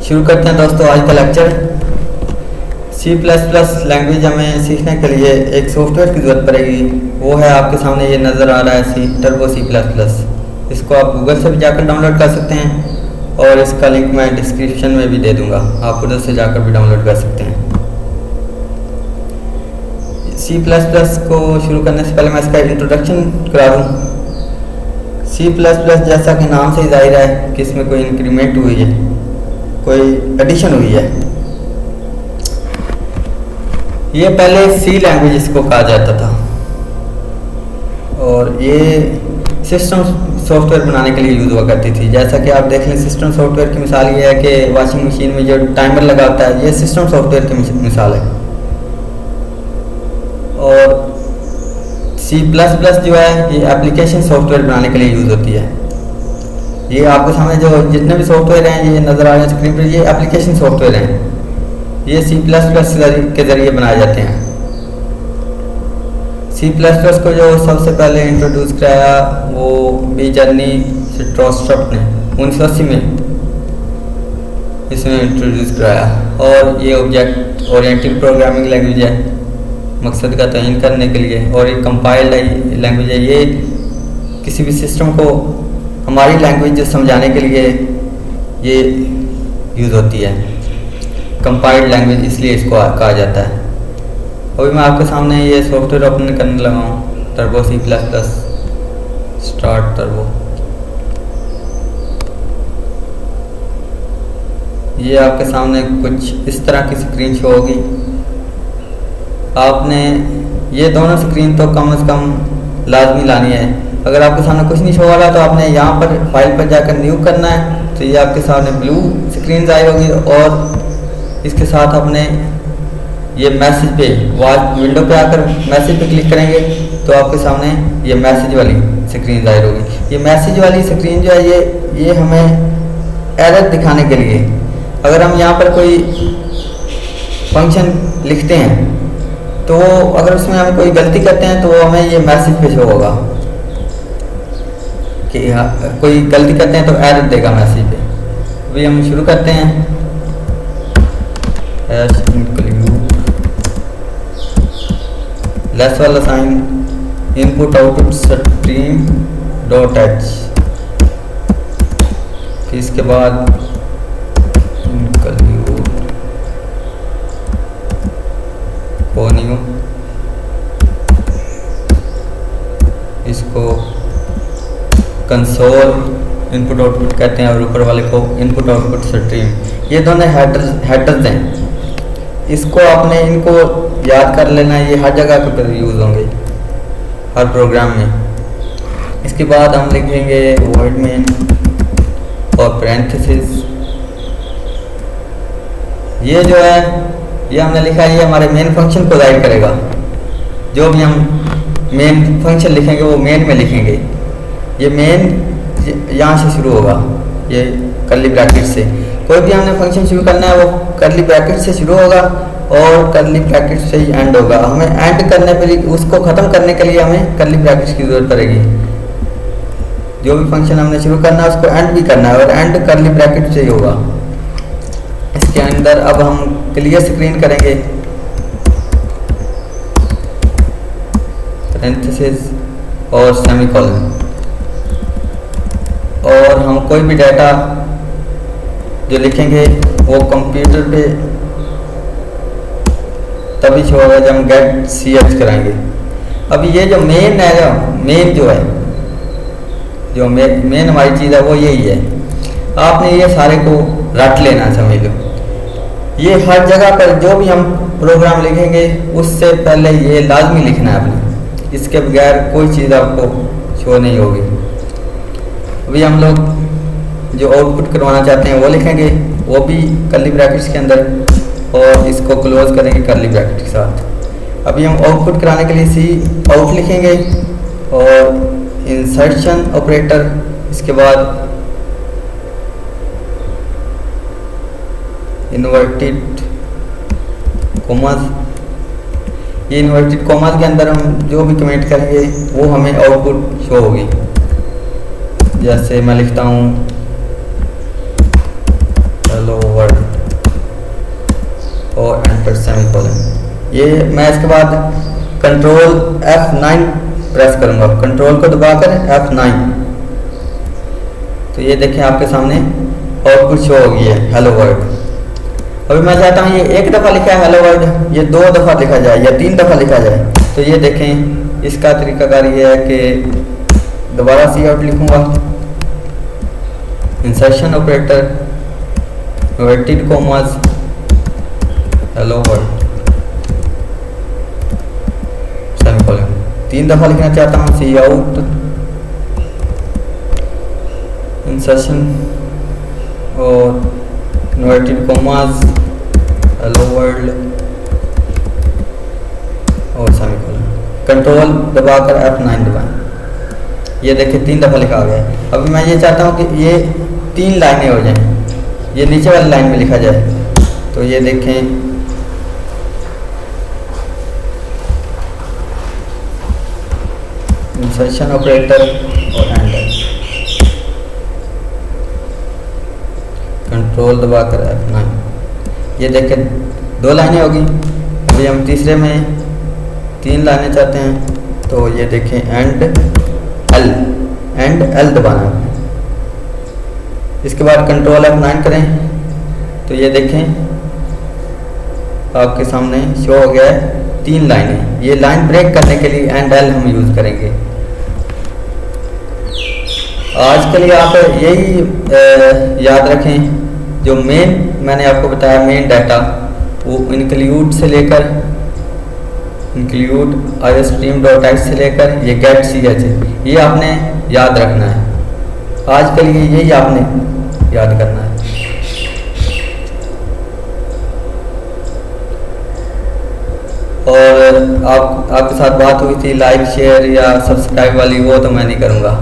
शुरू करते हैं दोस्तों आज का लेक्चर। C++ लैंग्वेज हमें सीखने के लिए एक सॉफ्टवेयर की ज़रूरत पड़ेगी। वो है आपके सामने ये नज़र आ रहा है टर्बो C++। इसको आप गूगल से भी जाकर डाउनलोड कर सकते हैं और इसका लिंक मैं डिस्क्रिप्शन में भी दे दूँगा, आप उधर से जाकर भी डाउनलोड कर सकते हैं। C++ को शुरू करने से पहले मैं इसका इंट्रोडक्शन करा दूँ। C++ जैसा कि नाम से ही जाहिर है कि इसमें कोई इंक्रीमेंट हुई है, कोई एडिशन हुई है। ये पहले C लैंग्वेज इसको कहा जाता था और ये सिस्टम सॉफ्टवेयर बनाने के लिए यूज़ हुआ करती थी। जैसा कि आप देख लें, सिस्टम सॉफ्टवेयर की मिसाल ये है कि वॉशिंग मशीन में जो टाइमर लगा होता है, ये सिस्टम सॉफ्टवेयर की मिसाल है। और C++ जो है ये एप्लीकेशन सॉफ्टवेयर बनाने के लिए यूज़ होती है। ये आपके सामने जो जितने भी सॉफ्टवेयर हैं ये नज़र आ रहे हैं स्क्रीन पर, ये एप्लीकेशन सॉफ्टवेयर हैं। ये C++ के ज़रिए बनाए जाते हैं। C++ को जो सबसे पहले इंट्रोड्यूस कराया वो बी जर्नी स्ट्रोस्ट्रप ने 1980 में इसमें इंट्रोड्यूस कराया। और ये ऑब्जेक्ट ओरिएंटेड प्रोग्रामिंग लैंग्वेज है, मकसद का तयन करने के लिए। और ये कंपाइल्ड लैंग्वेज है, ये किसी भी सिस्टम को हमारी लैंग्वेज समझाने के लिए ये यूज़ होती है। कंपाइल्ड लैंग्वेज इसलिए इसको कहा जाता है। अभी मैं आपके सामने ये सॉफ्टवेयर ओपन करने लगा हूँ, टर्बो C++ स्टार्ट टर्बो। ये आपके सामने कुछ इस तरह की स्क्रीन शो होगी। आपने ये दोनों स्क्रीन तो कम से कम लाजमी लानी है। अगर आपके सामने कुछ नहीं शो हो रहा तो आपने यहाँ पर फाइल पर जाकर न्यू करना है, तो ये आपके सामने ब्लू स्क्रीन ज़ाहिर होगी। और इसके साथ आपने ये मैसेज पे विंडो पे आकर मैसेज पे क्लिक करेंगे तो आपके सामने ये मैसेज वाली स्क्रीन ज़ाहिर होगी। ये मैसेज वाली स्क्रीन जो है ये हमें एरर दिखाने के लिए, अगर हम यहाँ पर कोई फंक्शन लिखते हैं तो अगर उसमें हम कोई गलती करते हैं तो हमें ये मैसेज पे शो होगा कि हाँ कोई गलती करते हैं तो एरर देगा मैसेज पे। अभी हम शुरू करते हैं। लेस वाला sign input output stream dot h, फिर इसके बाद इसको कंसोल इनपुट आउटपुट कहते हैं और ऊपर वाले को इनपुट आउटपुट स्ट्रीम। ये दोनों हेडर्स हैं। इसको आपने इनको याद कर लेना, ये हर जगह पर यूज़ होंगे, हर प्रोग्राम में। इसके बाद हम लिखेंगे वॉइड मेन और पैरेंथेसिस। ये जो है ये हमने लिखा है, ये हमारे मेन फंक्शन को जाहिर करेगा। जो भी हम मेन फंक्शन लिखेंगे वो मेन में लिखेंगे। ये मेन यहाँ से शुरू होगा, ये कर्ली ब्रैकेट से। कोई भी हमने फंक्शन शुरू करना है वो कर्ली ब्रैकेट से शुरू होगा और कर्ली ब्रैकेट से ही एंड होगा। हमें एंड करने पर, उसको ख़त्म करने के लिए हमें कर्ली ब्रैकेट की ज़रूरत पड़ेगी। जो भी फंक्शन हमने शुरू करना है उसको एंड भी करना है और एंड कर्ली ब्रैकेट से ही होगा। इसके अंदर अब हम क्लियर स्क्रीन करेंगे, पैरेंथेसिस और सेमीकोलन। और हम कोई भी डाटा जो लिखेंगे वो कंप्यूटर पे तभी शो होगा जब हम गेट ch कराएंगे। अब ये जो मेन है, मेन जो है, जो मेन हमारी चीज़ है वो यही है। आपने ये सारे को रट लेना, समझ लो। ये हर जगह पर जो भी हम प्रोग्राम लिखेंगे उससे पहले ये लाजमी लिखना है आपने, इसके बगैर कोई चीज़ आपको शो नहीं होगी। अभी हम लोग जो आउटपुट करवाना चाहते हैं वो लिखेंगे, वो भी कर्ली ब्रैकेट्स के अंदर, और इसको क्लोज करेंगे कर्ली ब्रैकेट के साथ। अभी हम आउटपुट कराने के लिए सी आउट लिखेंगे और इंसर्शन ऑपरेटर, इसके बाद इन्वर्टेड कोमास। ये इन्वर्टेड कोमास के अंदर हम जो भी कमेंट करेंगे वो हमें आउटपुट शो होगी। जैसे मैं लिखता हूँ हेलो वर्ल्ड, और एंटर सेमीकोलन। ये मैं इसके बाद कंट्रोल F9 प्रेस करूँगा, कंट्रोल को दबाकर F9, तो ये देखें आपके सामने आउटपुट शो हो गई है हेलो वर्ल्ड। अभी मैं चाहता हूँ ये एक दफ़ा लिखा है हेलो वर्ल्ड, ये 2 दफ़ा लिखा जाए या 3 दफ़ा लिखा जाए। तो ये देखें इसका तरीकाकार ये है कि दोबारा सी आउट लिखूँगा, insertion operator, inverted commas, hello world, semicolon. 3 दफ़ा लिखना चाहता हूँ, सी आउट, इंसर्शन और इन्वर्टेड कॉमास, हेलो वर्ल्ड और सेमीकोलन। कंट्रोल दबाकर F9 दबाएं। ये देखिए 3 दफ़ा लिखा गया है। अभी मैं ये चाहता हूँ कि ये 3 लाइनें हो जाएं, ये नीचे वाली लाइन में लिखा जाए। तो ये देखें इंसर्शन ऑपरेटर और एंटर, कंट्रोल दबाकर F9। ये देखें 2 लाइनें होगी। अभी हम तीसरे में 3 लाइनें चाहते हैं, तो ये देखें एंड एल दबाना है। इसके बाद कंट्रोल F9 करें, तो ये देखें आपके सामने शो हो गया है 3 लाइनें। ये लाइन ब्रेक करने के लिए एंड एल हम यूज़ करेंगे। आज के लिए आप यही याद रखें, जो मेन मैंने आपको बताया मेन डाटा, वो इंक्लूड से लेकर इंक्लूड iostream.h से लेकर ये get ch, ये आपने याद रखना है। आज के लिए यही आपने याद करना है। और आपके साथ बात हुई थी लाइक शेयर या सब्सक्राइब वाली, वो तो मैं नहीं करूँगा।